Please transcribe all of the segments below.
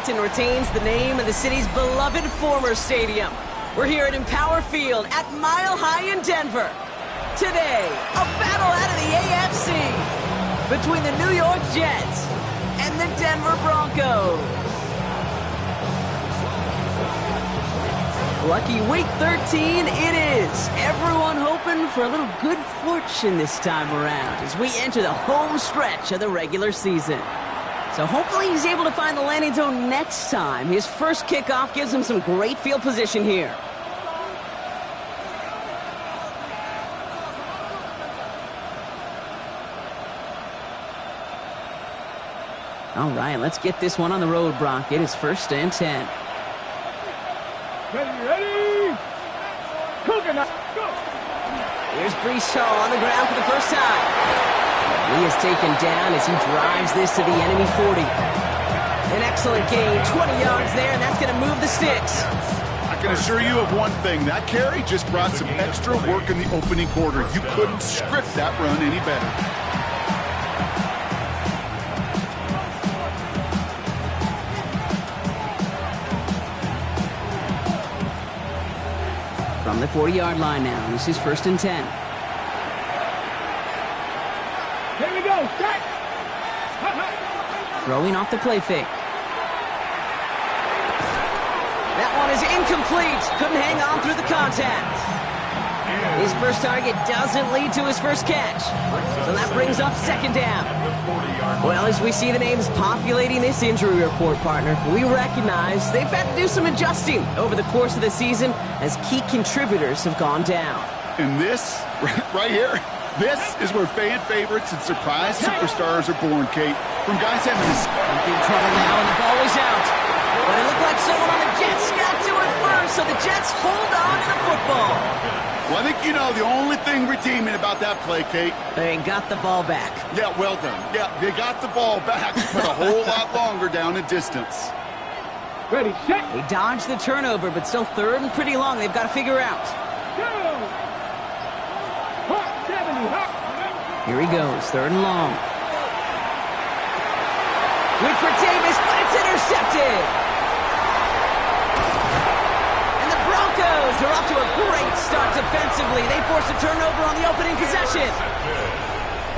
Arlington retains the name of the city's beloved former stadium. We're here at Empower Field at Mile High in Denver. Today, a battle out of the AFC between the New York Jets and the Denver Broncos. Lucky week 13 it is. Everyone hoping for a little good fortune this time around as we enter the home stretch of the regular season. So hopefully he's able to find the landing zone next time. His first kickoff gives him some great field position here. All right, let's get this one on the road, Brock. It is 1st and 10. Ready? Coconut, go! Here's Brees Hall on the ground for the first time. He is taken down as he drives this to the enemy 40. An excellent gain, 20 yards there, and that's going to move the sticks. I can assure you of one thing. That carry just brought some extra work in the opening quarter. You couldn't script that run any better. From the 40-yard line now, this is 1st and 10. Here we go, start! Throwing off the play fake. That one is incomplete. Couldn't hang on through the contact. His first target doesn't lead to his first catch. So that brings up 2nd down. Well, as we see the names populating this injury report, partner, we recognize they've had to do some adjusting over the course of the season as key contributors have gone down. And this, right here, this is where fan favorites and surprise superstars are born, Kate. From guys having this... In big trouble now, and the ball is out. But it looked like someone on the Jets got to it first, so the Jets hold on to the football. Well, I think you know the only thing redeeming about that play, Kate. They got the ball back. Yeah, well done. Yeah, they got the ball back, but a whole lot longer down in distance. Ready, set! They dodged the turnover, but still 3rd and pretty long. They've got to figure out. Go! Hawk 70, Hawk! Here he goes, 3rd and long. Good for Davis, but it's intercepted. And the Broncos are off to a great start defensively. They force a turnover on the opening possession.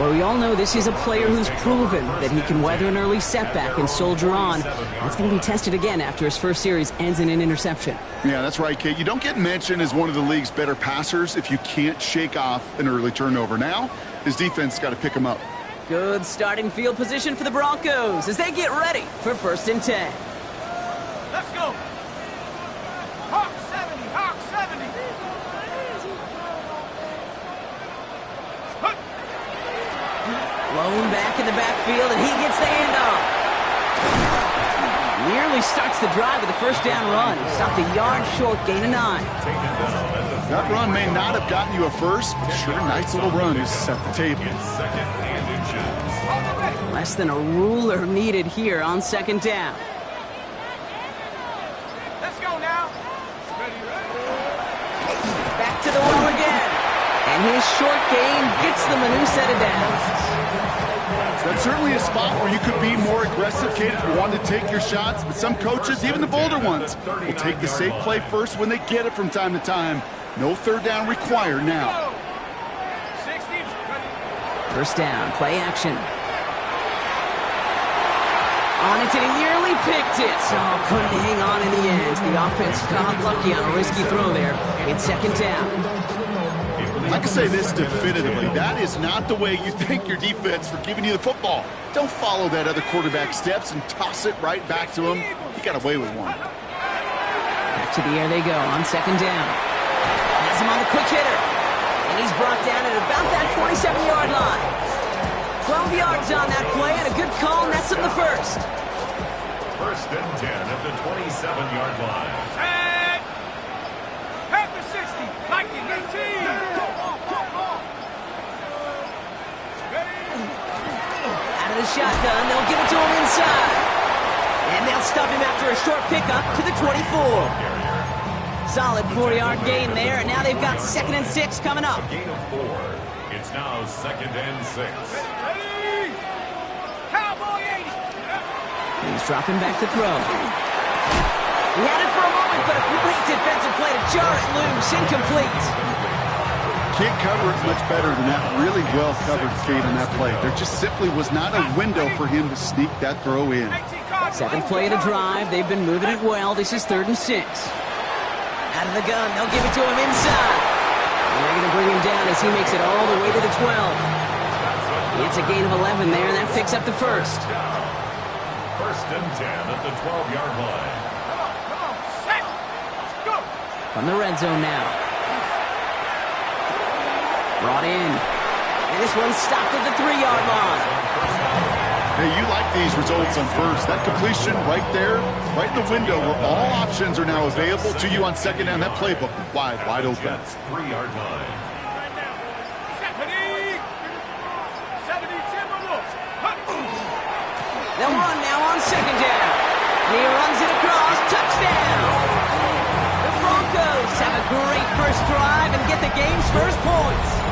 Well, we all know this is a player who's proven that he can weather an early setback and soldier on. That's going to be tested again after his first series ends in an interception. Yeah, that's right, Kate. You don't get mentioned as one of the league's better passers if you can't shake off an early turnover. Now, his defense got to pick him up. Good starting field position for the Broncos as they get ready for 1st and 10. Let's go! Hawk 70, Hawk 70! Blown back in the backfield, and he gets the handoff. Nearly starts the drive with a 1st down run. He stopped a yard short, gain of 9. That run may not have gotten you a first, but sure, nice little run to set the table. Less than a ruler needed here on 2nd down. Let's go now! Back to the well again. And his short gain gets them a new set of downs. That's certainly a spot where you could be more aggressive, Kate, if you wanted to take your shots. But some coaches, even the bolder ones, will take the safe play first when they get it from time to time. No 3rd down required now. 1st down, play action. On it, and he nearly picked it. Oh, couldn't hang on in the end. The offense got lucky on a risky throw there in 2nd down. I can say this definitively. That is not the way you thank your defense for giving you the football. Don't follow that other quarterback steps and toss it right back to him. He got away with one. Back to the air they go on 2nd down. Has him on the quick hitter. And he's brought down at about that 27-yard line. 12 yards on that play, and a good call nets him the first. 1st and 10 at the 27-yard line. Set! Head to 60, Viking 18! Out of the shotgun, they'll give it to him inside. And they'll stop him after a short pickup to the 24. Solid 4-yard gain there, and now they've got 2nd and 6 coming up. Gain of 4. It's now 2nd and 6. Cowboy 80! He's dropping back to throw. He had it for a moment, but a great defensive play to jar it loose. Incomplete. Can't cover it much better than that. Really well covered, Kate, on that play. There just simply was not a window for him to sneak that throw in. 7th play of the drive. They've been moving it well. This is 3rd and 6. Out of the gun. They'll give it to him inside. And they're going to bring him down as he makes it all the way to the 12. It's a gain of 11 there, and that picks up the first. 1st and 10 at the 12-yard line. Come on, set. Let's go. From the red zone now. Brought in. And this one's stopped at the 3-yard line. Hey, you like these results on first. That completion right there, right in the window where all options are now available to you on second down. That playbook wide open. Jets 3-yard line. 70, timber looks. They'll run now on second down. And he runs it across. Touchdown. The Broncos have a great first drive and get the game's first points.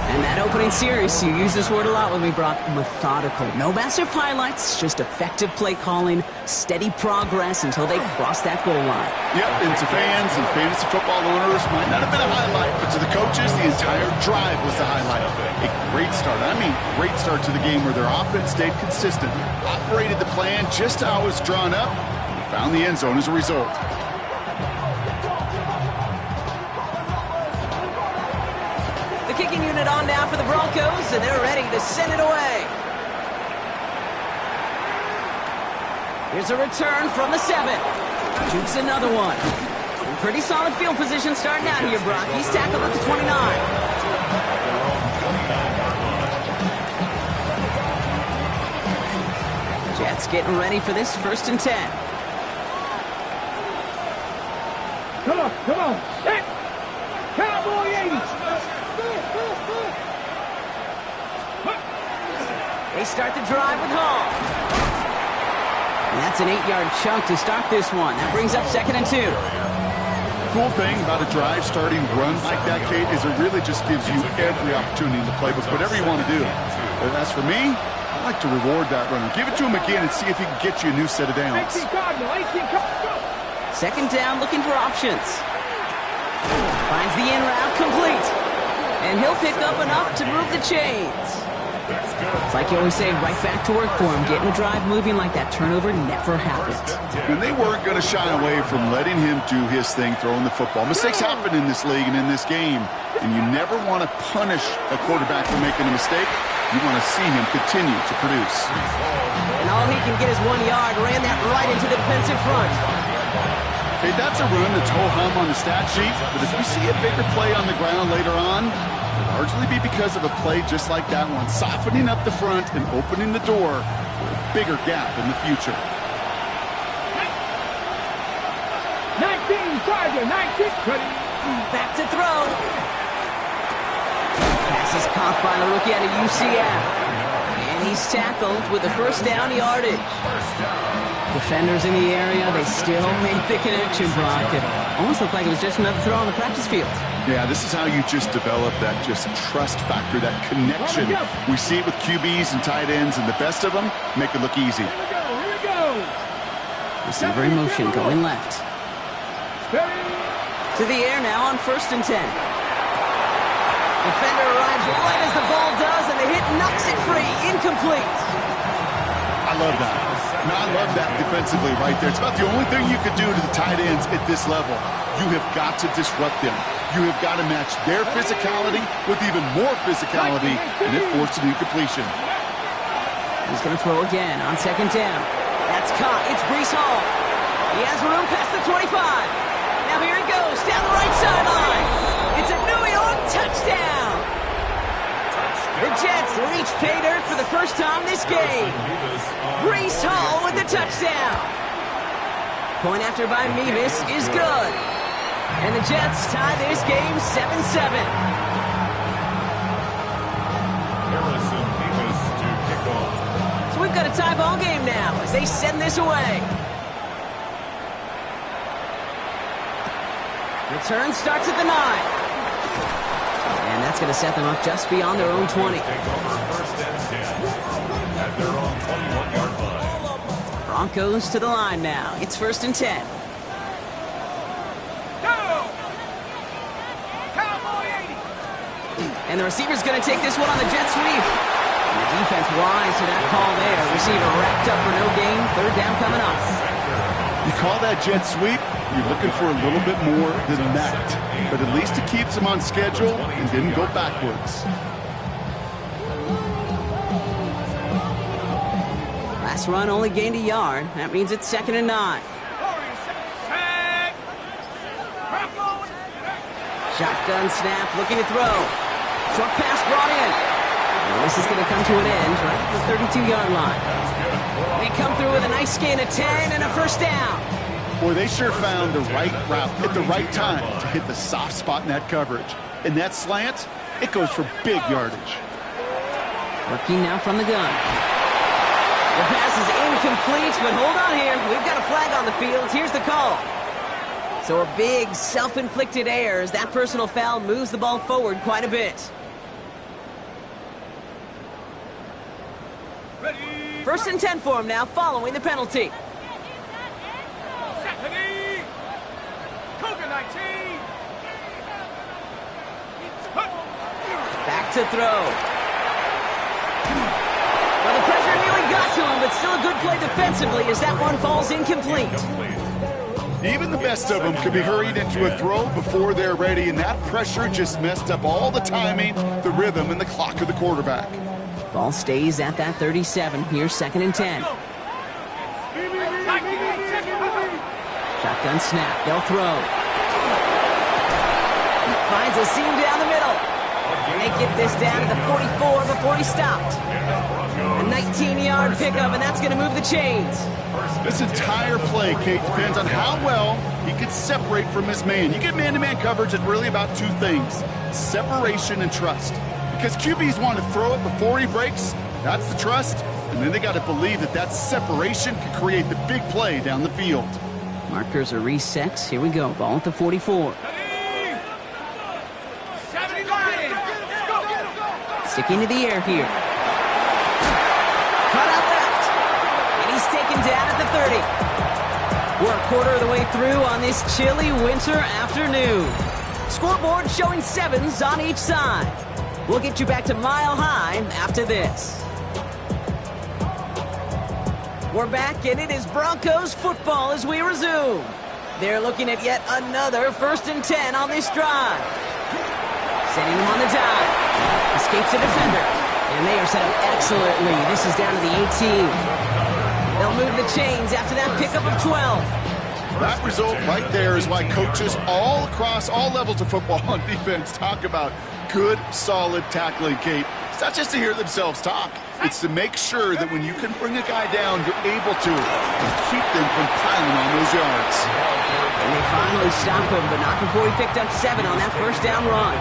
And that opening series, you use this word a lot with me, Brock, methodical. No massive highlights, just effective play calling, steady progress until they cross that goal line. Yep, and to fans and fantasy football owners, might not have been a highlight, but to the coaches, the entire drive was the highlight. A great start. I mean, great start to the game where their offense stayed consistent, operated the plan just how it was drawn up, and found the end zone as a result. Kicking unit on now for the Broncos, and they're ready to send it away. Here's a return from the 7. Shoots another one. Pretty solid field position starting out here, Brock. He's tackled at the 29. Jets getting ready for this 1st and 10. Come on, set. Cowboy 80. They start the drive with Hall. And that's an 8-yard chunk to start this one. That brings up 2nd and 2. Cool thing about a drive starting run like that, Kate, is it really just gives you every opportunity in the playbook, whatever you want to do. But as for me, I like to reward that runner. Give it to him again and see if he can get you a new set of downs. 18 Cardinal, 18 Cardinal. 2nd down, looking for options. Finds the in route complete. And he'll pick up enough to move the chains. It's like you always say, right back to work for him. Getting the drive moving like that turnover never happened. And they weren't going to shy away from letting him do his thing, throwing the football. Mistakes happen in this league and in this game, and you never want to punish a quarterback for making a mistake. You want to see him continue to produce. And all he can get is 1 yard. Ran that right into the defensive front. Hey, that's a run that's ho-hum on the stat sheet, but if you see a bigger play on the ground later on, it'll largely be because of a play just like that one, softening up the front and opening the door for a bigger gap in the future. 19, Tiger, 19. Back to throw. Pass is caught by the rookie out of UCF. And he's tackled with the 1st down yardage. Defenders in the area, they still made the connection, Brock. It almost looked like it was just another throw on the practice field. Yeah, this is how you just develop that just trust factor, that connection. We see it with QBs and tight ends, and the best of them make it look easy. Here we go. Receiver in motion, going left. To the air now on 1st and 10. Defender arrives right as the ball does, and the hit knocks it free. Incomplete. I love that. No, I love that defensively right there. It's about the only thing you could do to the tight ends at this level. You have got to disrupt them. You have got to match their physicality with even more physicality, and it forced an incompletion. He's going to throw again on 2nd down. That's caught. It's Breece Hall. He has room past the 25. Now here he goes down the right sideline. It's a New York touchdown. The Jets reach pay dirt for the first time this game. Breece Hall with the touchdown. Point after by Mevis is good. And the Jets tie this game 7-7. So we've got a tie ball game now as they send this away. Return starts at the 9. And that's going to set them up just beyond their own 20. Take over 1st and 10 at their own 21-yard Broncos to the line now. It's 1st and 10. And the receiver's going to take this one on the jet sweep. And the defense wise to that call there. Receiver wrapped up for no gain. 3rd down coming up. You call that jet sweep, you're looking for a little bit more than that. But at least it keeps him on schedule and didn't go backwards. Last run only gained a yard. That means it's 2nd and 9. Shotgun snap, looking to throw. Short pass brought in. And this is going to come to an end right at the 32-yard line. They come through with a nice gain of 10 and a 1st down. Boy, they sure found the right route at the right time to hit the soft spot in that coverage. And that slant, it goes for big yardage. Working now from the gun. The pass is incomplete, but hold on here. We've got a flag on the field. Here's the call. So a big self-inflicted error as that personal foul moves the ball forward quite a bit. Ready. 1st and 10 for him now, following the penalty. Ready. Cougar 19. Back to throw. Well, the pressure nearly got to him, but still a good play defensively as that one falls incomplete. Even the best of them could be hurried into a throw before they're ready, and that pressure just messed up all the timing, the rhythm, and the clock of the quarterback. Ball stays at that 37. Here's 2nd and 10. Shotgun snap. They'll throw. Finds a seam down the middle. And they get this down to the 44 before he stopped. A 19-yard pickup, and that's going to move the chains. This entire play, Kate, depends on how well he can separate from his man. You get man-to-man coverage, it's really about 2 things: separation and trust. Because QBs want to throw it before he breaks, that's the trust, and then they got to believe that that separation can create the big play down the field. Markers are reset. Here we go. Ball at the 44. Sticking to the air here. Cut out left. And he's taken down at the 30. We're a quarter of the way through on this chilly winter afternoon. Scoreboard showing 7s on each side. We'll get you back to Mile High after this. We're back, and it is Broncos football as we resume. They're looking at yet another 1st and 10 on this drive. Setting him on the dive. Escapes a defender. And they are set up excellently. This is down to the 18. They'll move the chains after that pickup of 12. That result right there is why coaches all across all levels of football on defense talk about good, solid tackling, Kate. It's not just to hear themselves talk. It's to make sure that when you can bring a guy down, you're able to and keep them from piling on those yards. And they finally stop him, but not before he picked up 7 on that 1st down run.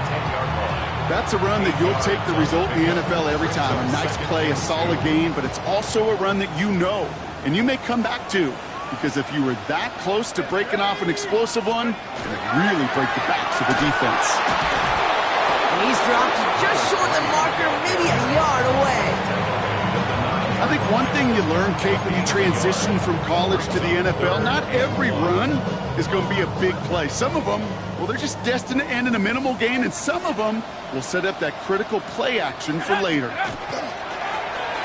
That's a run that you'll take the result in the NFL every time. A nice play, a solid gain, but it's also a run that you know and you may come back to. Because if you were that close to breaking off an explosive one, it would really break the backs of the defense. And he's dropped just short of the marker, maybe a yard away. I think one thing you learn, Kate, when you transition from college to the NFL, not every run is going to be a big play. Some of them, well, they're just destined to end in a minimal gain, and some of them will set up that critical play action for later.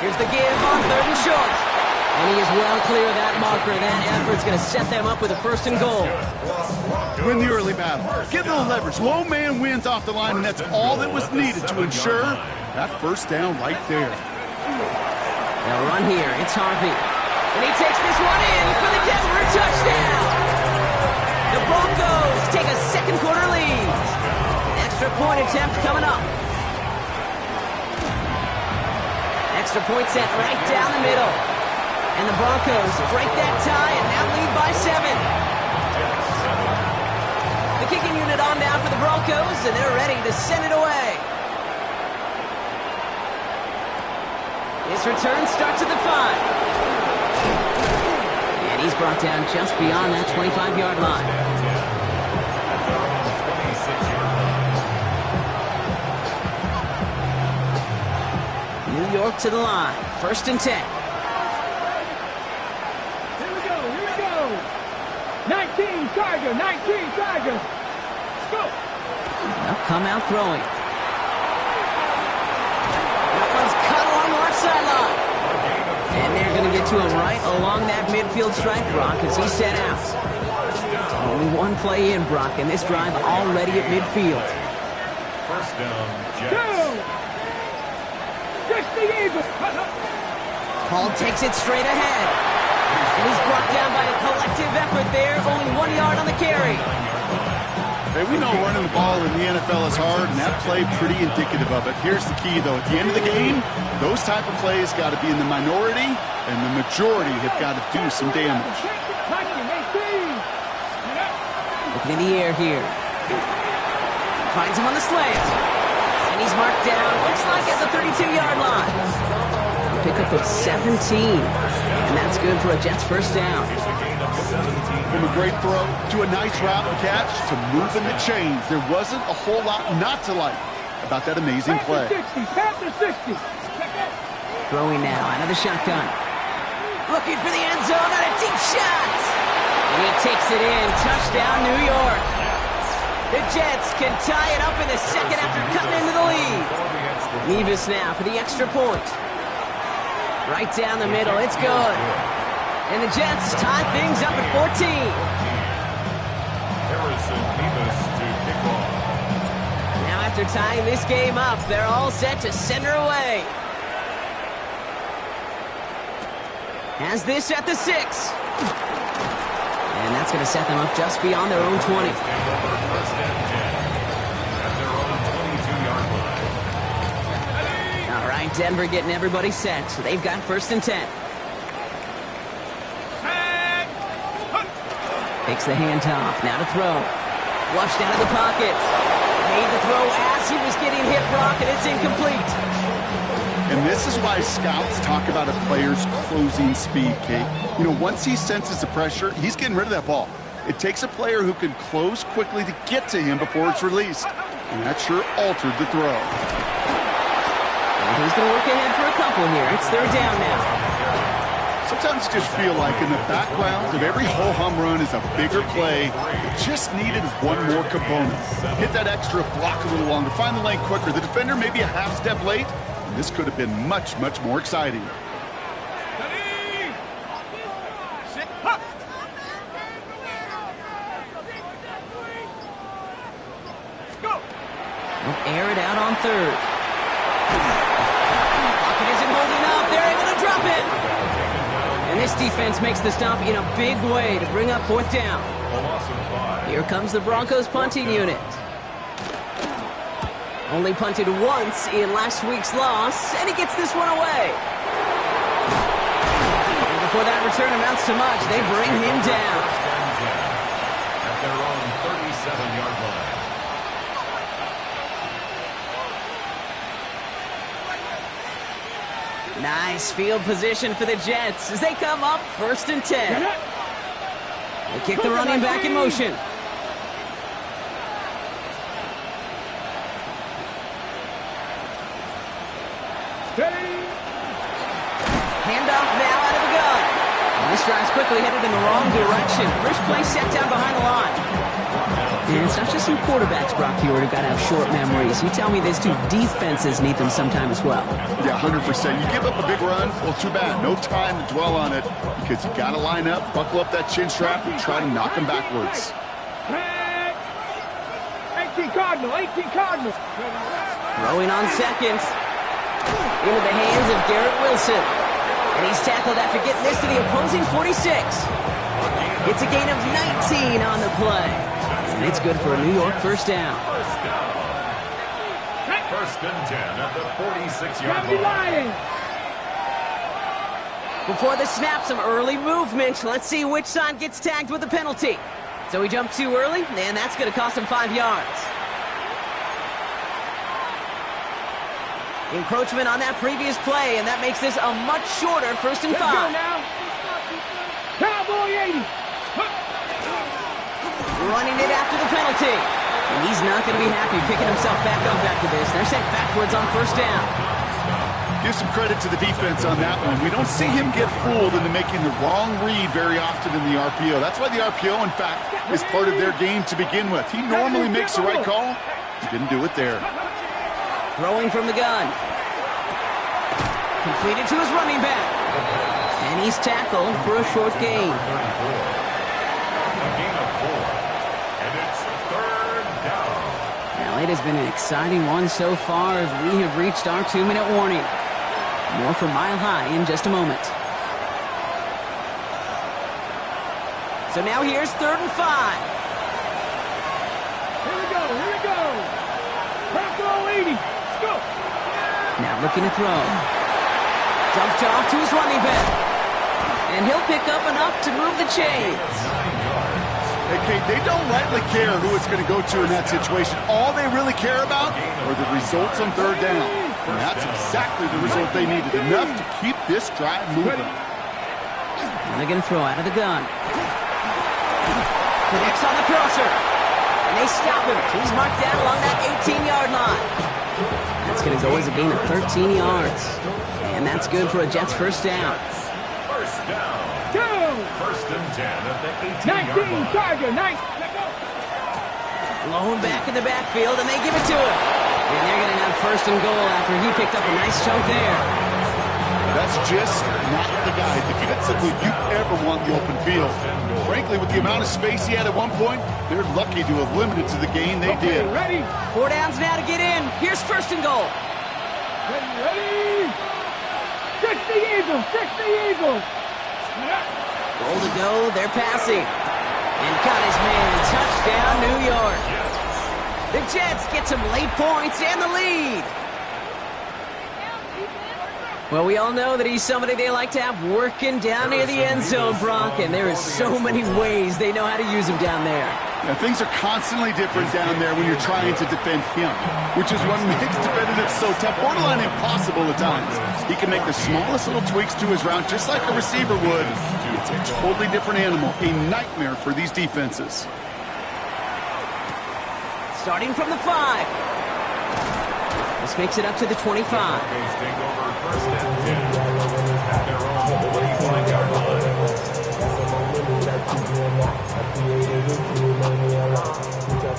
Here's the give on 3rd and short. And he is well clear of that marker. That effort's going to set them up with a 1st and goal. Win the early battle. Get a little leverage. Low man wins off the line, and that's all that was needed to ensure that 1st down right there. They'll run here. It's Harvey. And he takes this one in for the Denver touchdown. The Broncos take a 2nd quarter lead. Extra point attempt coming up. Extra point set right down the middle. And the Broncos break that tie and now lead by 7. The kicking unit on down for the Broncos, and they're ready to send it away. This return starts at the 5. And he's brought down just beyond that 25-yard line. New York to the line. 1st and 10. Go. 19 Charger. 19 Charger. Go. They'll come out throwing. That one's cut along the left sideline. And they're going to get to him right along that midfield stripe, Brock, as he set out. Only one play in, Brock, and this drive already at midfield. First down, Jets. Go. Just the Eagles. Paul takes it straight ahead. And he's brought down by a collective effort there. Only 1 yard on the carry. Hey, we know running the ball in the NFL is hard, and that play pretty indicative of it. Here's the key, though. At the end of the game, those type of plays got to be in the minority, and the majority have got to do some damage. Looking in the air here. Finds him on the slant. And he's marked down, looks like at the 32-yard line. A pickup of 17. And that's good for a Jets first down. From a great throw to a nice route and catch to moving the chains, there wasn't a whole lot not to like about that amazing play. Throwing now out of the shotgun. Looking for the end zone on a deep shot. And he takes it in. Touchdown, New York. The Jets can tie it up in the second after cutting into the lead. Nevis now for the extra point. Right down the middle. It's good. And the Jets tie things up at 14. Now after tying this game up, they're all set to send her away. Has this at the 6. And that's going to set them up just beyond their own 20. All right, Denver getting everybody set. So they've got 1st and 10. Takes the handoff. Now to throw. Flushed out of the pocket. Made the throw as he was getting hit, Brock, and it's incomplete. And this is why scouts talk about a player's closing speed, Kate. You know, once he senses the pressure, he's getting rid of that ball. It takes a player who can close quickly to get to him before it's released. And that sure altered the throw. And he's going to look ahead for a couple here. It's 3rd down now. Sometimes you just feel like in the background of every ho-hum run is a bigger play. It just needed one more component. Hit that extra block a little longer, find the lane quicker. The defender maybe a half step late. And this could have been much, much more exciting. They'll air it out on 3rd. Pocket isn't holding up. They're able to drop it. And this defense makes the stop in a big way to bring up 4th down. Here comes the Broncos punting unit. Only punted once in last week's loss, and he gets this one away. And before that return amounts to much, they bring him down. At their own 37-yard line. Nice field position for the Jets as they come up 1st and 10. They kick the running back in motion. Handoff now out of the gun. And this drive's quickly headed in the wrong direction. First play set down behind the line. And it's not just some quarterbacks, Brock, here who've got to have short memories. You tell me this too, defenses need them sometime as well. Yeah, 100%. You give up a big run, well, too bad. No time to dwell on it because you got to line up, buckle up that chin strap, and try to knock them backwards. 18 Cardinal, 18 Cardinal. Throwing on seconds. Into the hands of Garrett Wilson. And he's tackled after getting this to the opposing 46. It's a gain of 19 on the play. And it's good for a New York first down. 1st and 10 at the 46-yard line. Before the snap, some early movement. Let's see which side gets tagged with a penalty. So he jumped too early, and that's going to cost him 5 yards. Encroachment on that previous play, and that makes this a much shorter 1st and 5. Cowboy 80. Running it after the penalty. And he's not going to be happy picking himself back up after this. They're sent backwards on 1st down. Give some credit to the defense on that one. We don't see him get fooled into making the wrong read very often in the RPO. That's why the RPO, in fact, is part of their game to begin with. He normally makes the right call. He didn't do it there. Throwing from the gun. Completed to his running back. And he's tackled for a short gain. Well, it has been an exciting one so far as we have reached our 2-minute warning. More from Mile High in just a moment. So now here's 3rd and 5. Here we go, here we go. Bravo 80, let's go. Now looking to throw. Dumped off to his running back. And he'll pick up enough to move the chains. Hey, Kate, they don't lightly care who it's going to go to in that situation. All they really care about are the results on 3rd down. And that's exactly the result they needed. Enough to keep this drive moving. And they're going to throw out of the gun. Connects on the crosser. And they stop him. He's marked down along that 18-yard line. That's going to go as a gain of 13 yards. And that's good for a Jets first down. First down. 1st and 10 at the 18-yard 19, line. Charger, 19. Blown back in the backfield, and they give it to him. And they're going to have 1st and goal after he picked up a nice chunk there. That's just not the guy defensively you ever want the open field. Frankly, with the amount of space he had at one point, they're lucky to have limited to the gain they did. Ready? 4 downs now to get in. Here's 1st and goal. Ready? 60 Eagles, 60 Eagles. Goal to go, they're passing. And got his man, touchdown New York. The Jets get some late points and the lead. Well, we all know that he's somebody they like to have working down near the end zone, Brock, and there is so many ways they know how to use him down there. Yeah, things are constantly different down there when you're trying to defend him, which is what makes defending it so tough, borderline impossible at times. He can make the smallest little tweaks to his route just like a receiver would. It's a totally different animal, a nightmare for these defenses. Starting from the 5. This makes it up to the 25. First and 10 at their own 25-yard line.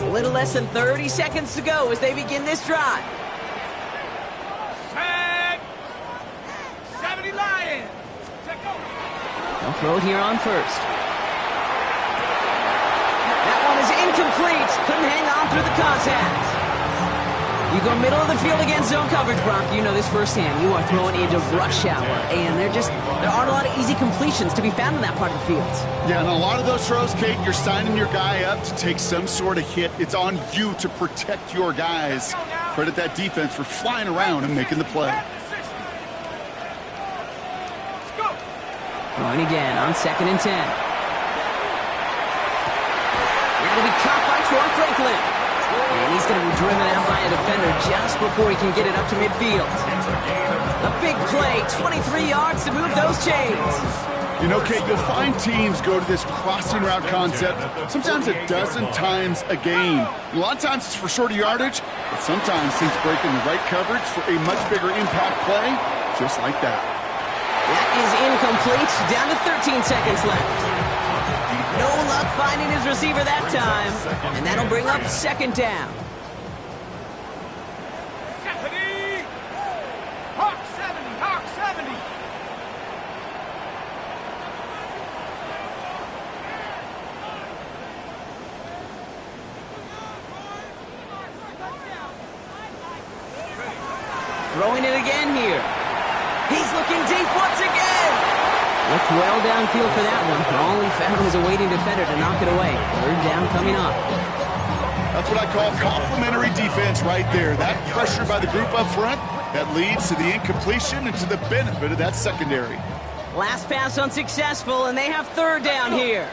A little less than 30 seconds to go as they begin this drive. Set. 70 Lions. They'll throw it here on 1st. That one is incomplete. Couldn't hang on through the contact. You go middle of the field against zone coverage, Brock. You know this firsthand. You are throwing into rush hour, and there aren't a lot of easy completions to be found in that part of the field. Yeah, and a lot of those throws, Kate, you're signing your guy up to take some sort of hit. It's on you to protect your guys. Credit that defense for flying around and making the play. Throwing again on 2nd and 10. That'll be caught by Troy Franklin. And he's going to be driven out by a defender just before he can get it up to midfield. A big play, 23 yards to move those chains. You know, Kate, you'll find teams go to this crossing route concept sometimes a dozen times a game. A lot of times it's for shorter yardage, but sometimes teams break in the right coverage for a much bigger impact play, just like that. That is incomplete, down to 13 seconds left. No luck finding his receiver that time, and that'll bring up 2nd down. 70. Hawk 70, Hawk 70. Throwing it again here. He's looking deep once again. Looked well downfield for that one. All he found was a waiting defender to knock it away. 3rd down coming up. That's what I call complementary defense right there. That pressure by the group up front, that leads to the incompletion and to the benefit of that secondary. Last pass unsuccessful, and they have 3rd down here.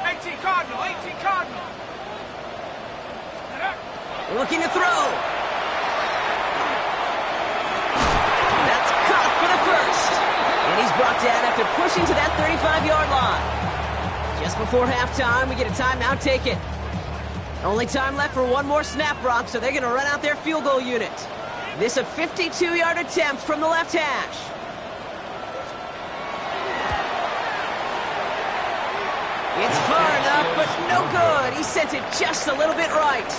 18 Cardinal, 18 Cardinal. Looking to throw. That's caught for the 1st. And he's brought down after pushing to that 35-yard line. Just before halftime, we get a timeout taken. Only time left for one more snap, Brock, so they're going to run out their field goal unit. This a 52-yard attempt from the left hash. It's far enough, but no good. He sent it just a little bit right.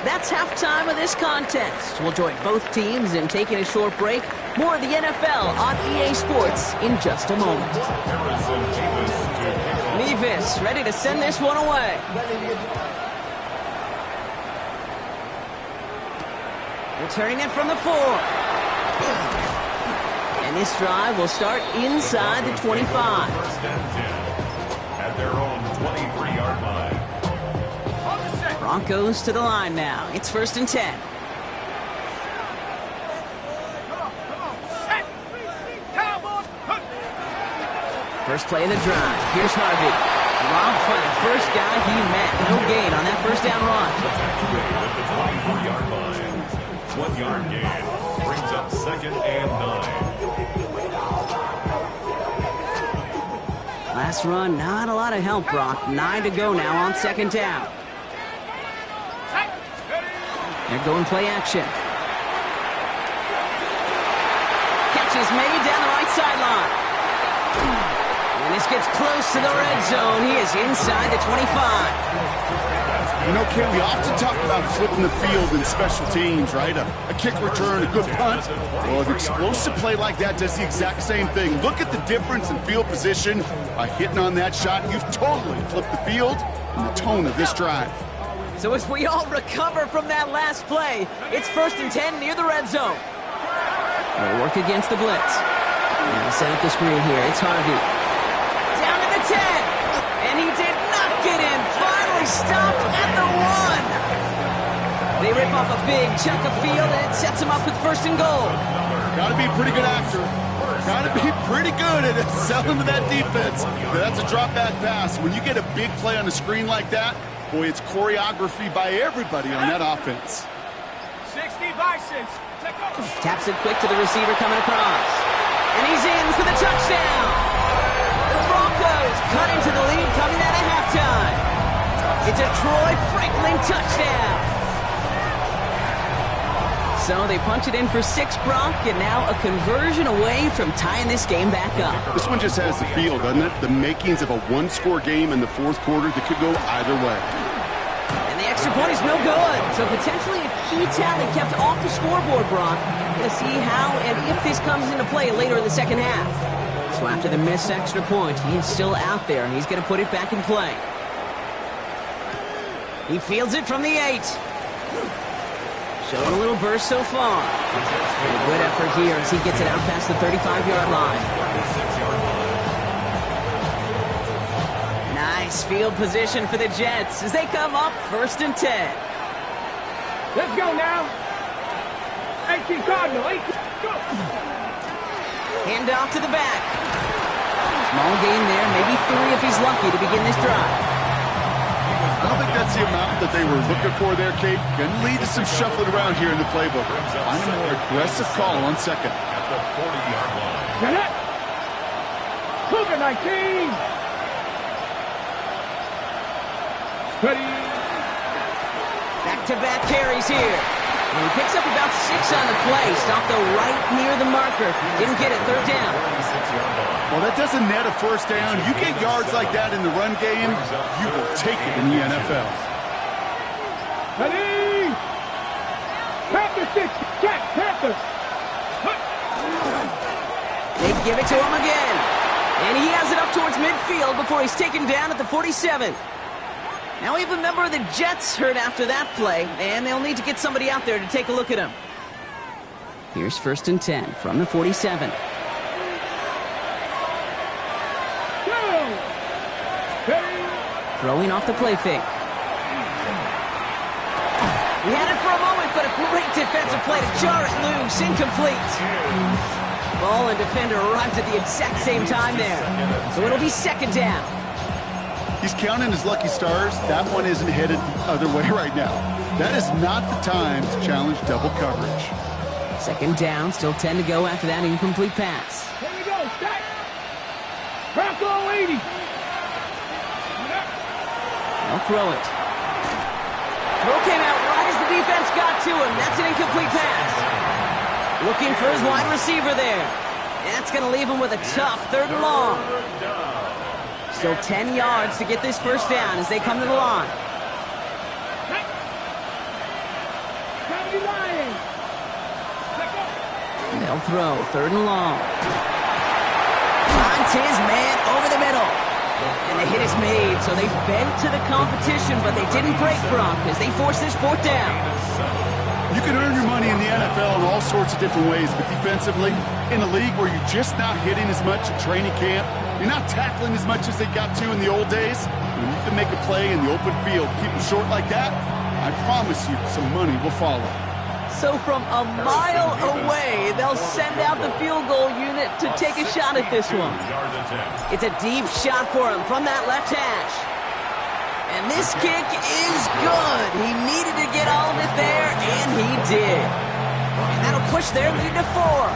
That's halftime of this contest. We'll join both teams in taking a short break. More of the NFL on EA Sports in just a moment. Gfssl ready to send this one away. Returning it from the 4. And this drive will start inside the 25. First and 10 at their own 23-yard line. Broncos to the line now. It's first and 10. First play of the drive. Here's Harvey. Robbed by the first guy he met. No gain on that first down run. At the 24-yard line. 1-yard gain brings up second and 9. Last run, not a lot of help, Brock. 9 to go now on second down. They're going play action. Catch is made down the right sideline. And this gets close to the red zone. He is inside the 25. You know, Ken, we often talk about flipping the field in special teams, right? A kick return, a good punt. Well, an explosive play like that does the exact same thing. Look at the difference in field position. By hitting on that shot, you've totally flipped the field and the tone of this drive. So as we all recover from that last play, it's first and 10 near the red zone. They'll work against the blitz. And he'll set up the screen here. It's Harvey. Down to the 10. And he did not get in. Finally stopped at the 1. They rip off a big chunk of field, and it sets him up with first and goal. Got to be a pretty good actor. Got to be pretty good at selling to that defense. But that's a drop back pass. When you get a big play on the screen like that, boy, it's choreography by everybody on that offense. 60 Bisons. Taps it quick to the receiver coming across. And he's in for the touchdown. The Broncos cut into the lead coming out of halftime. It's a Troy Franklin touchdown. So they punch it in for 6, Brock, and now a conversion away from tying this game back up. This one just has the feel, doesn't it? The makings of a one-score game in the fourth quarter that could go either way. And the extra point is no good. So potentially a key tally kept off the scoreboard, Brock. Let's see how and if this comes into play later in the second half. So after the missed extra point, he's still out there, and he's going to put it back in play. He fields it from the 8. Showing a little burst so far. And a good effort here as he gets it out past the 35-yard line. Nice field position for the Jets as they come up first and 10. Let's go now. 18 Cardinal, 18. Go. Hand off to the back. Small gain there, maybe 3 if he's lucky to begin this drive. I don't think that's the amount that they were looking for there, Kate. Going to lead to some shuffling around here in the playbook. Find a more aggressive call on second. At the 40-yard line. Get it. Cougar 19. Ready. Back-to-back carries here. And he picks up about 6 on the play. Stopped though right near the marker. Didn't get it, third down. Well, that doesn't net a first down. You get yards like that in the run game, you will take it in the NFL. Ready. Panther 6. Jack Panther. They give it to him again. And he has it up towards midfield before he's taken down at the 47. Now we have a member of the Jets hurt after that play, and they'll need to get somebody out there to take a look at him. Here's first and 10 from the 47. Throwing off the play fake. He had it for a moment, but a great defensive play to jar it loose. Incomplete. Ball and defender arrived at the exact same time there. So it'll be second down. He's counting his lucky stars. That one isn't headed the other way right now. That is not the time to challenge double coverage. Second down, still 10 to go after that incomplete pass. Here we go, stack. Bronco 80. They'll throw it. Throw came out right as the defense got to him. That's an incomplete pass. Looking for his wide receiver there. That's going to leave him with a tough 3rd and long. Still 10 yards to get this first down as they come to the line. They'll throw 3rd and long. Finds his man over the middle. And the hit is made, so they bent to the competition, but they didn't break Gronk as they force this 4th down. You can earn your money in the NFL in all sorts of different ways, but defensively, in a league where you're just not hitting as much at training camp, you're not tackling as much as they got to in the old days, when you can make a play in the open field, keep them short like that, I promise you some money will follow. So from a mile away, they'll send out the field goal unit to take a shot at this one. It's a deep shot for him from that left hash. And this kick is good. He needed to get all of it there, and he did. And that'll push their lead to 4.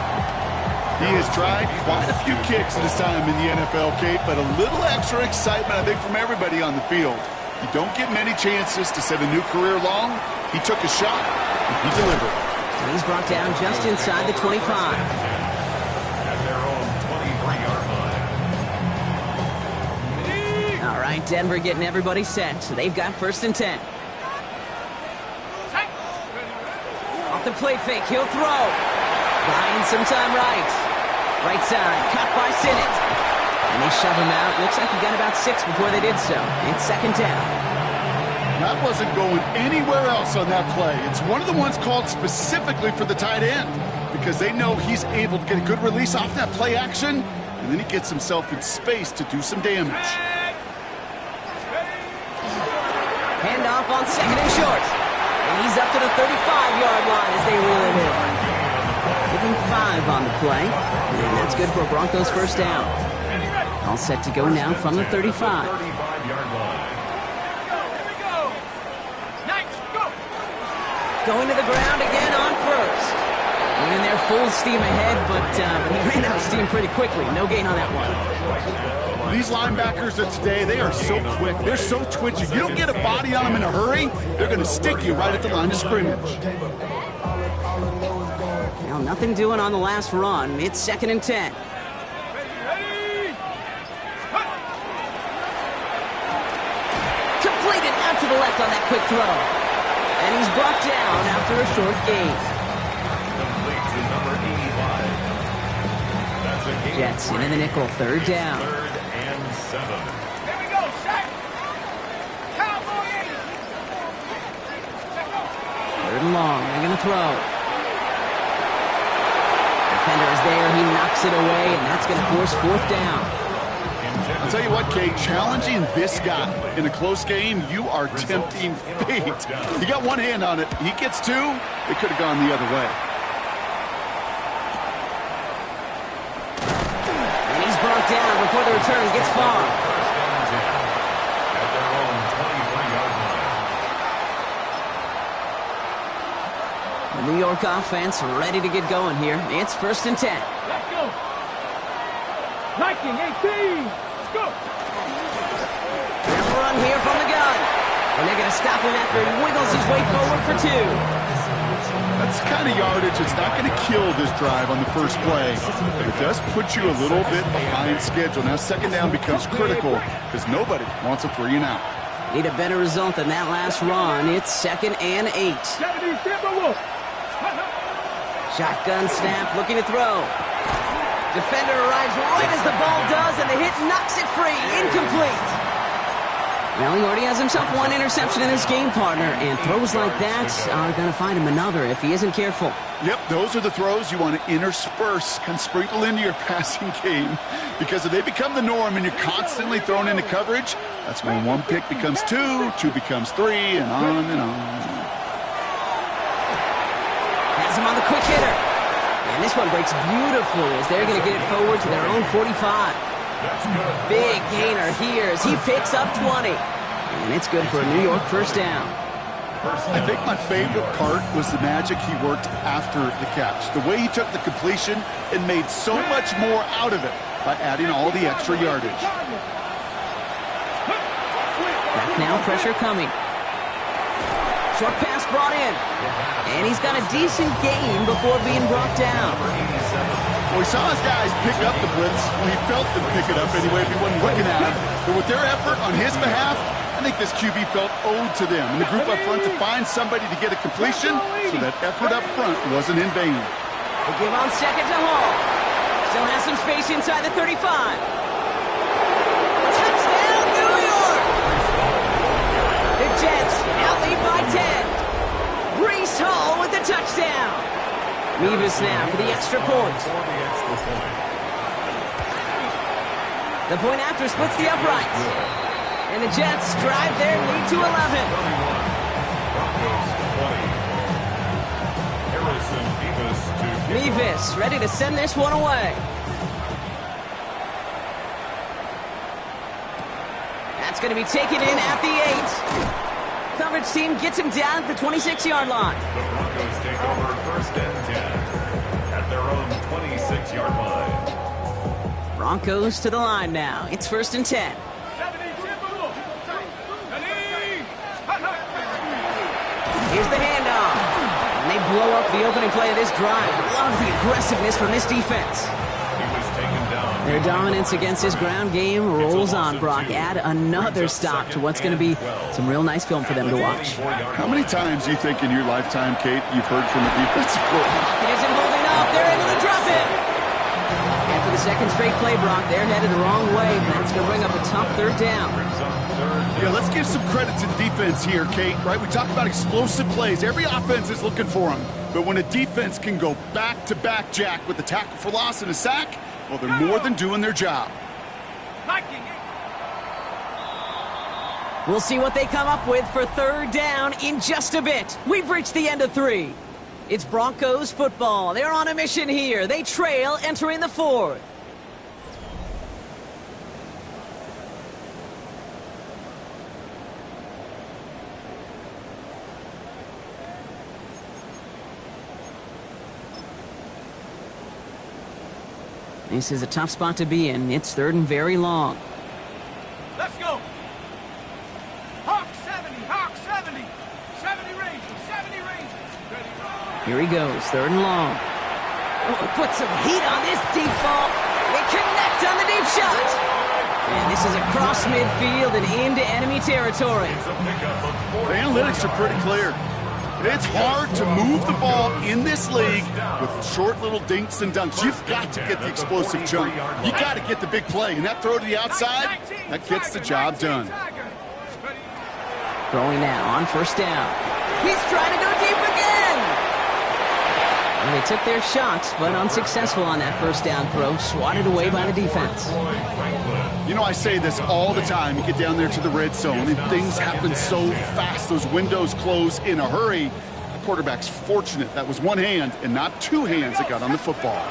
He has tried quite a few kicks at his time in the NFL, Kate, but a little extra excitement, I think, from everybody on the field. You don't get many chances to set a new career long. He took a shot, and he delivered. And he's brought down just inside the 25. At their own 23-yard line. All right, Denver getting everybody set, so they've got 1st and 10. Off the play fake, he'll throw. Buying some time right. Right side, cut by Sinnott. And they shove him out. Looks like he got about 6 before they did so. It's 2nd down. That wasn't going anywhere else on that play. It's one of the ones called specifically for the tight end because they know he's able to get a good release off that play action, and then he gets himself in space to do some damage. Handoff on 2nd and short. And he's up to the 35-yard line as they reel it in. Give him 5 on the play, and that's good for Broncos 1st down. All set to go now from the 35. 35-yard line. Going to the ground again on 1st. Went in there full steam ahead, but he ran out of steam pretty quickly. No gain on that one. These linebackers of today, they are so quick. They're so twitchy. You don't get a body on them in a hurry, they're going to stick you right at the line of scrimmage. Well, nothing doing on the last run. It's 2nd and 10. Completed out to the left on that quick throw. And he's brought down after a short gain. Complete to number 85. That's a gain. Jets into the nickel, 3rd down. 3rd and 7. Here we go, set. Cowboy 80. 3rd and long, they're going to throw. Defender is there, he knocks it away, and that's going to force 4th down. I'll tell you what, Kate, challenging this guy in a close game, you are tempting fate. He got one hand on it. He gets 2. It could have gone the other way. And he's brought down before the return gets far. At their own 23-yard line. The New York offense ready to get going here. It's 1st and 10. Let's go. Liking 18. Let's go. They'll run here from the gun. And they're going to stop him after he wiggles his way forward for 2. That's the kind of yardage that's not going to kill this drive on the first play. But it does put you a little bit behind schedule. Now 2nd down becomes critical because nobody wants a 3 and out. Need a better result than that last run. It's 2nd and 8. 70 Timberwolves. Shotgun snap, looking to throw. Defender arrives right as the ball does, and the hit knocks it free. Incomplete. Well, he already has himself 1 interception in his game, partner, and throws like that are going to find him another if he isn't careful. Yep, those are the throws you want to intersperse, kind of sprinkle into your passing game, because if they become the norm and you're constantly thrown into coverage, that's when 1 pick becomes 2, 2 becomes 3, and on and on. Has him on the quick hitter. And this one breaks beautifully as they're going to get it forward to their own 45. Big gainer here as he picks up 20. And it's good for a New York 1st down. I think my favorite part was the magic he worked after the catch. The way he took the completion and made so much more out of it by adding all the extra yardage. Back now, pressure coming. Short pass brought in. And he's got a decent gain before being brought down. Well, he saw his guys pick up the blitz. Well, he felt them pick it up anyway if he wasn't looking at it. But with their effort on his behalf, I think this QB felt owed to them and the group up front to find somebody to get a completion, so that effort up front wasn't in vain. They give on second to Hall. Still has some space inside the 35. Touchdown, New York! The Jets now lead by 10. Brees Hall with the touchdown. Mevis now for the extra point. The point after splits the uprights. And the Jets drive their lead to 11. Mevis ready to send this one away. That's going to be taken in at the 8. Coverage team gets him down at the 26-yard line. The Broncos take over first and 10 at their own 26-yard line. Broncos to the line now. It's first and 10. Here's the handoff. And they blow up the opening play of this drive. Love the aggressiveness from this defense. He was taken down. Their dominance against his ground game rolls on, Brock. Add another stop to what's going to be some real nice film for them to watch. How many times do you think in your lifetime, Kate, you've heard from a defensive coordinator? It isn't holding up. They're able to drop it. And for the second straight play, Brock, they're headed the wrong way. That's going to bring up a tough third down. Yeah, let's give some credit to the defense here, Kate, right? We talk about explosive plays. Every offense is looking for them. But when a defense can go back-to-back, Jack, with a tackle for loss and a sack, well, they're more than doing their job. We'll see what they come up with for third down in just a bit. We've reached the end of 3. It's Broncos football. They're on a mission here. They trail entering the 4th. This is a tough spot to be in. It's third and very long. Let's go. Hawk 70, Hawk 70. 70 ranges, 70 ranges. Here he goes, third and long. Oh, put some heat on this deep ball. They connect on the deep shot. And this is across midfield and into enemy territory. The analytics are pretty clear. It's hard to move the ball in this league with short little dinks and dunks. You've got to get the explosive jump. You got to get the big play. And that throw to the outside, that gets the job done. Throwing now on first down. He's trying to go deep again. And they took their shots, but unsuccessful on that first down throw. Swatted away by the defense. You know, I say this all the time. You get down there to the red zone, and things happen so fast. Those windows close in a hurry. The quarterback's fortunate that was one hand and not two hands that got on the football.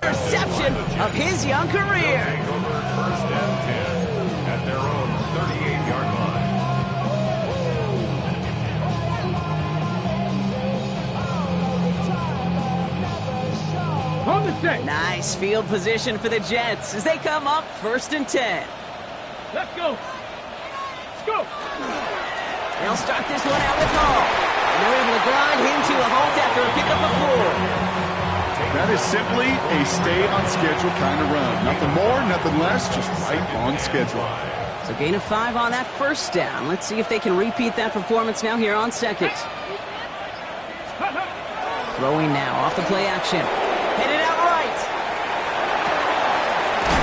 Reception of his young career. Take over first and 10 at their own 38-yard line. On the set. Nice field position for the Jets as they come up 1st and 10. Let's go. Let's go. They'll start this one out with Hall. And they're able to grind him to a halt after a pickup of 4. That is simply a stay-on-schedule kind of run. Nothing more, nothing less, just right on schedule. So gain of 5 on that first down. Let's see if they can repeat that performance now here on second. Throwing now off the play action. Headed out right.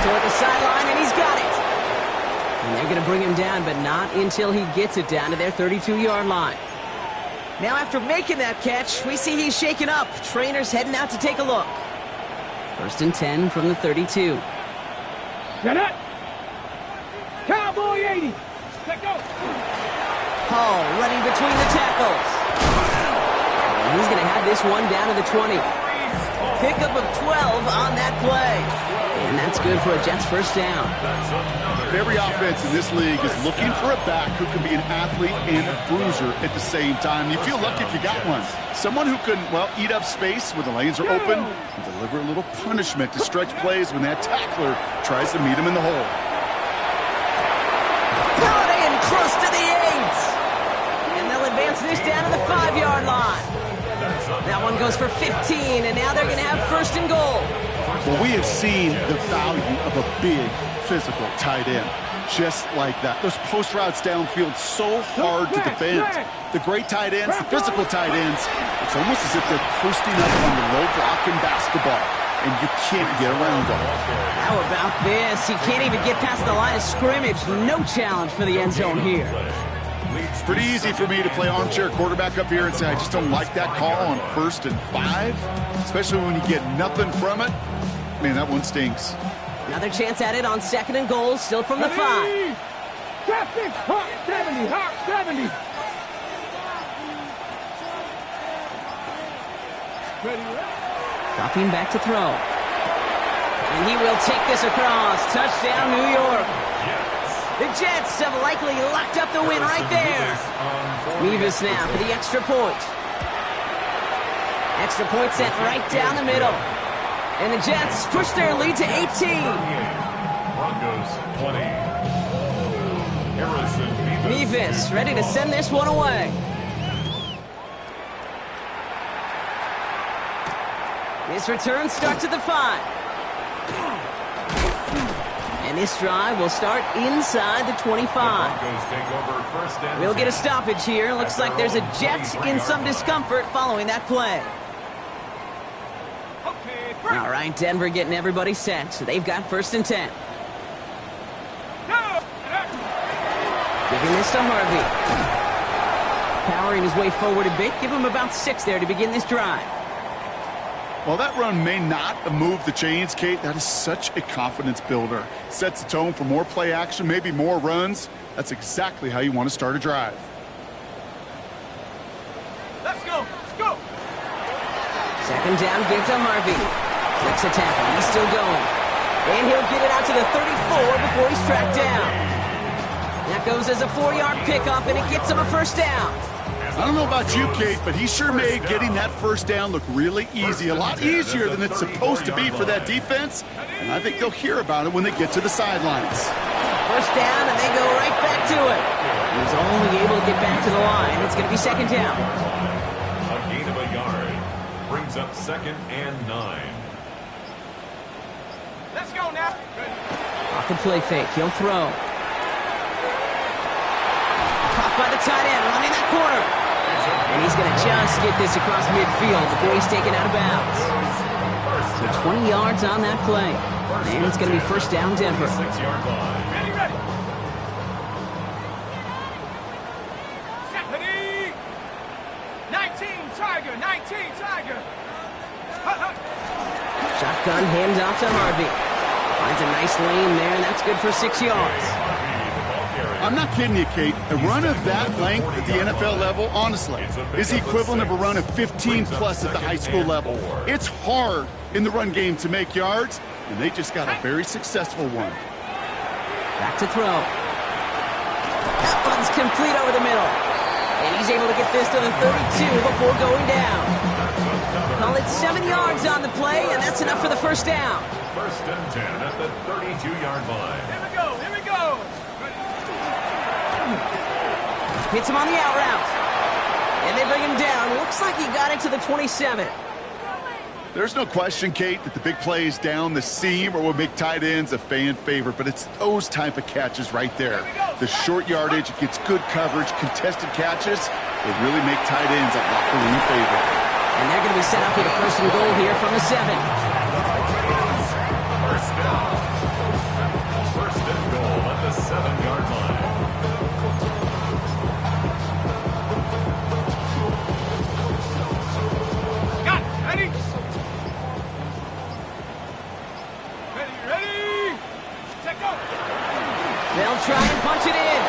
Toward the sideline, and he's got it. And they're going to bring him down, but not until he gets it down to their 32-yard line. Now after making that catch, we see he's shaken up. Trainers heading out to take a look. 1st and 10 from the 32. Get it. Cowboy 80. Let go. Hall running between the tackles. And he's going to have this one down to the 20. Pickup of 12 on that play. And that's good for a Jets first down. Every offense in this league is looking for a back who can be an athlete and a bruiser at the same time. You feel lucky if you got one. Someone who can, well, eat up space when the lanes are open and deliver a little punishment to stretch plays when that tackler tries to meet him in the hole. Brought in close to the 8. And they'll advance this down to the 5-yard line. That one goes for 15, and now they're going to have 1st and goal. Well, we have seen the value of a big, physical tight end. Just like that. Those post routes downfield so hard to defend. The great tight ends, the physical tight ends, it's almost as if they're posting up on the low block in basketball, and you can't get around them. How about this? He can't even get past the line of scrimmage. No challenge for the end zone here. It's pretty easy for me to play armchair quarterback up here and say I just don't like that call on 1st and 5, especially when you get nothing from it. Man, that one stinks. Another chance at it on 2nd and goal, still from the 5. Traffic. Hot 70. Hot 70. Dropping back to throw. And he will take this across. Touchdown, New York. The Jets have likely locked up the win right there. Gfssl now for the extra point. Extra point sent right down the middle. And the Jets push their lead to 18. Broncos 20. Gfssl ready to send this one away. This return starts at the 5. And this drive will start inside the 25. We'll get a stoppage here. Looks like there's a Jet in some discomfort following that play. All right, Denver getting everybody set. So they've got 1st and 10. Giving this to Harvey. Powering his way forward a bit. Give him about 6 there to begin this drive. While that run may not have moved the chains, Kate, that is such a confidence builder. Sets the tone for more play action, maybe more runs. That's exactly how you want to start a drive. Let's go. Let's go. 2nd down, give to Harvey. Flicks a tackle. He's still going. And he'll get it out to the 34 before he's tracked down. That goes as a 4-yard pickup, and it gets him a 1st down. I don't know about you, Kate, but he sure made getting that 1st down look really easy. A lot easier than it's supposed to be for that defense. And I think they'll hear about it when they get to the sidelines. 1st down, and they go right back to it. He's only able to get back to the line. It's going to be 2nd down. A gain of a yard brings up 2nd and 9. Let's go now. Off the play fake, he'll throw. Caught by the tight end, running that corner. And he's going to just get this across midfield before he's taken out of bounds. So 20 yards on that play. And it's going to be 1st down, Denver. 6-yard line. Ready, ready. Ready. 19 Tiger. 19 Tiger. Shotgun handoff to Harvey. Finds a nice lane there, and that's good for 6 yards. I'm not kidding you, Kate. A run of that length at the NFL level, honestly, is the equivalent of a run of 15-plus at the high school level. It's hard in the run game to make yards, and they just got a very successful one. Back to throw. That one's complete over the middle. And he's able to get this to the 32 before going down. Call it 7 yards on the play, and that's enough for the first down. First and 10 at the 32-yard line. Here we go, here we go. Hits him on the out route. And they bring him down. Looks like he got it to the 27. There's no question, Kate, that the big plays down the seam or will make tight ends a fan favorite, but it's those type of catches right there. The short yardage, it gets good coverage, contested catches, they really make tight ends a locker room favorite. And they're going to be set up with a first and goal here from the 7. First down. First and goal at the 7-yard line. Got it. Ready? Ready? Check go. They'll try and punch it in.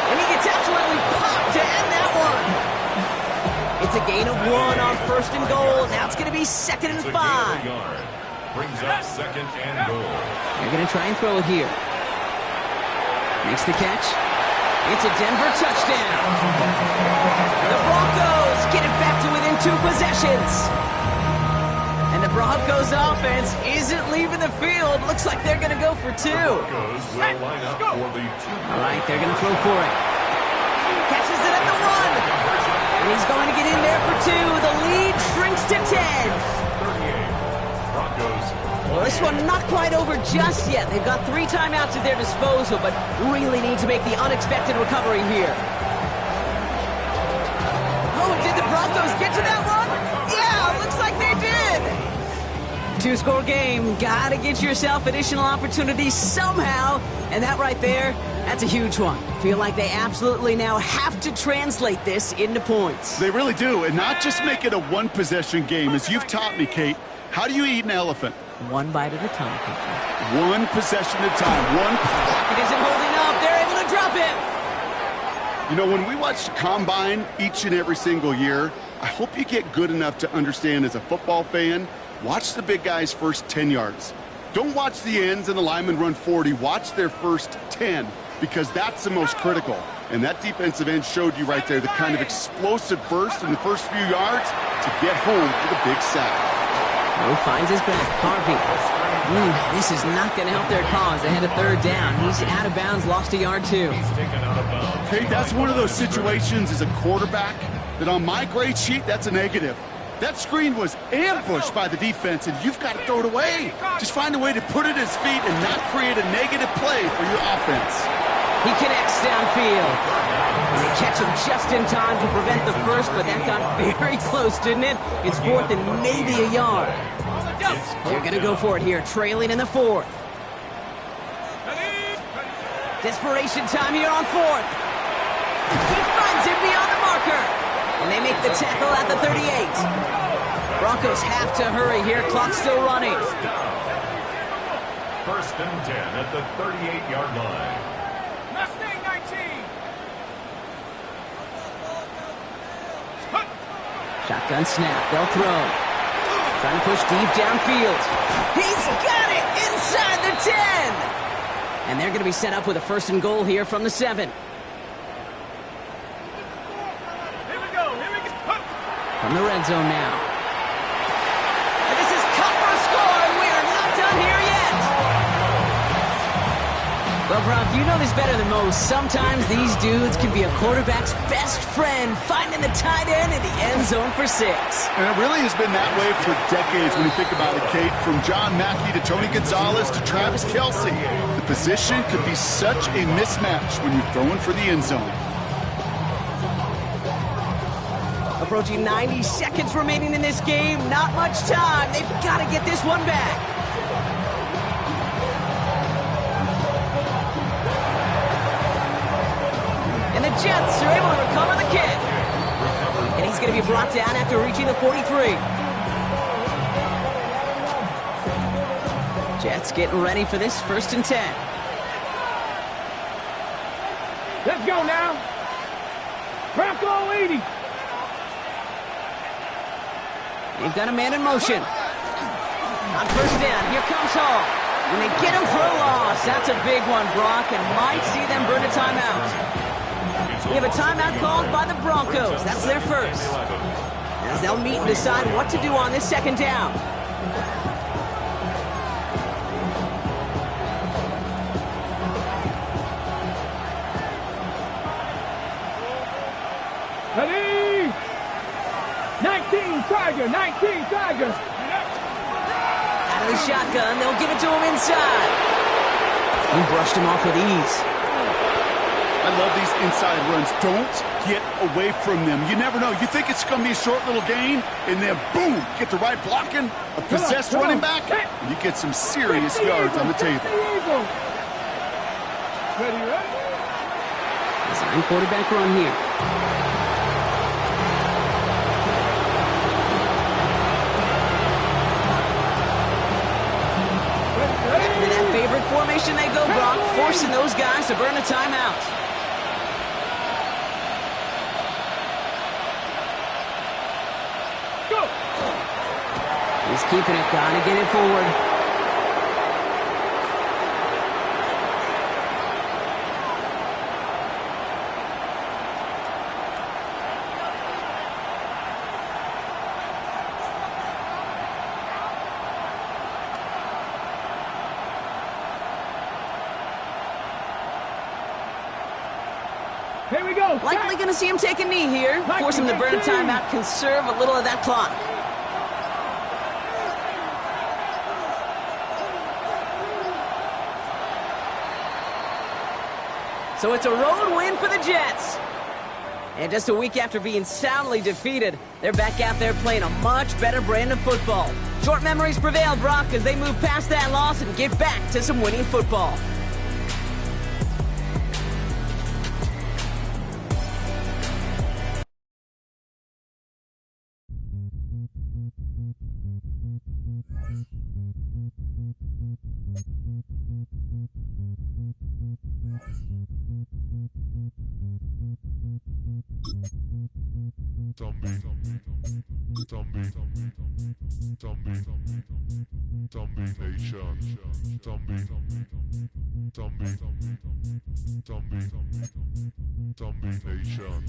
And he gets absolutely popped to end that one. It's a gain of 1 on first and goal. Now it's going to be 2nd and 5. Brings up 2nd and goal. They're going to try and throw it here. Makes the catch. It's a Denver touchdown. The Broncos get it back to within 2 possessions. And the Broncos offense isn't leaving the field. Looks like they're going to go for 2. Broncos will line up for the 2. All right, they're going to throw for it. Catches it at the 1. And he's going to get in there for 2. The lead shrinks to 10. 38. Broncos. Well, this one not quite over just yet. They've got 3 timeouts at their disposal, but really need to make the unexpected recovery here. Oh, did the Broncos get to that one? Yeah, looks like they did. 2-score game. Gotta get yourself additional opportunities somehow. And that right there, that's a huge one. Feel like they absolutely now have to translate this into points. They really do, and not just make it a one-possession game. As you've taught me, Kate, how do you eat an elephant? 1 bite at a time, people. 1 possession at a time. It isn't holding up. They're able to drop it. You know, when we watch the Combine each and every single year, I hope you get good enough to understand as a football fan, watch the big guys' first 10 yards. Don't watch the ends and the linemen run 40. Watch their first 10, because that's the most critical. And that defensive end showed you right there the kind of explosive burst in the first few yards to get home for the big sack. Mo finds his back. Harvey. This is not going to help their cause. They had a 3rd down. He's out of bounds, lost a yard too. He's taken out of bounds. Hey, that's one of those situations as a quarterback that on my grade sheet, that's a negative. That screen was ambushed by the defense, and you've got to throw it away. Just find a way to put it at his feet and not create a negative play for your offense. He connects downfield. And they catch him just in time to prevent the first, but that got very close, didn't it? It's 4th and maybe a yard. They're going to go for it here, trailing in the 4th. Desperation time here on 4th. He finds him beyond the marker. And they make the tackle at the 38. Broncos have to hurry here. Clock's still running. First and 10 at the 38-yard line. Mustang 19. Shotgun snap. They'll throw. Trying to push deep downfield. He's got it inside the 10. And they're going to be set up with a first and goal here from the 7. From the red zone now. And this is cut for a score, and we are not done here yet. Well, Brock, you know this better than most. Sometimes these dudes can be a quarterback's best friend, finding the tight end in the end zone for 6. And it really has been that way for decades when you think about it, Kate. From John Mackey to Tony Gonzalez to Travis Kelce. The position could be such a mismatch when you're throwing for the end zone. Approaching 90 seconds remaining in this game. Not much time. They've got to get this one back. And the Jets are able to recover the kick. And he's going to be brought down after reaching the 43. Jets getting ready for this 1st and 10. Let's go now. Bronco 80. They've got a man in motion. On first down, here comes Hall. And they get him for a loss. That's a big one, Brock, and might see them burn a timeout. We have a timeout called by the Broncos. That's their first. As they'll meet and decide what to do on this second down. Ready? 19 Tiger. Out of the shotgun, they'll give it to him inside. He brushed him off with ease. I love these inside runs. Don't get away from them. You never know. You think it's going to be a short little gain, and then boom, get the right blocking, a possessed running back, and you get some serious yards on the table. Ready? Design quarterback run here. After that favorite formation they go, Brock, forcing those guys to burn a timeout. Go! He's keeping it, gotta get it forward. Here we go. Likely going to see him take a knee here. Force him to burn a timeout, conserve a little of that clock. So it's a road win for the Jets. And just a week after being soundly defeated, they're back out there playing a much better brand of football. Short memories prevail, Brock, as they move past that loss and get back to some winning football. Zombie Nation.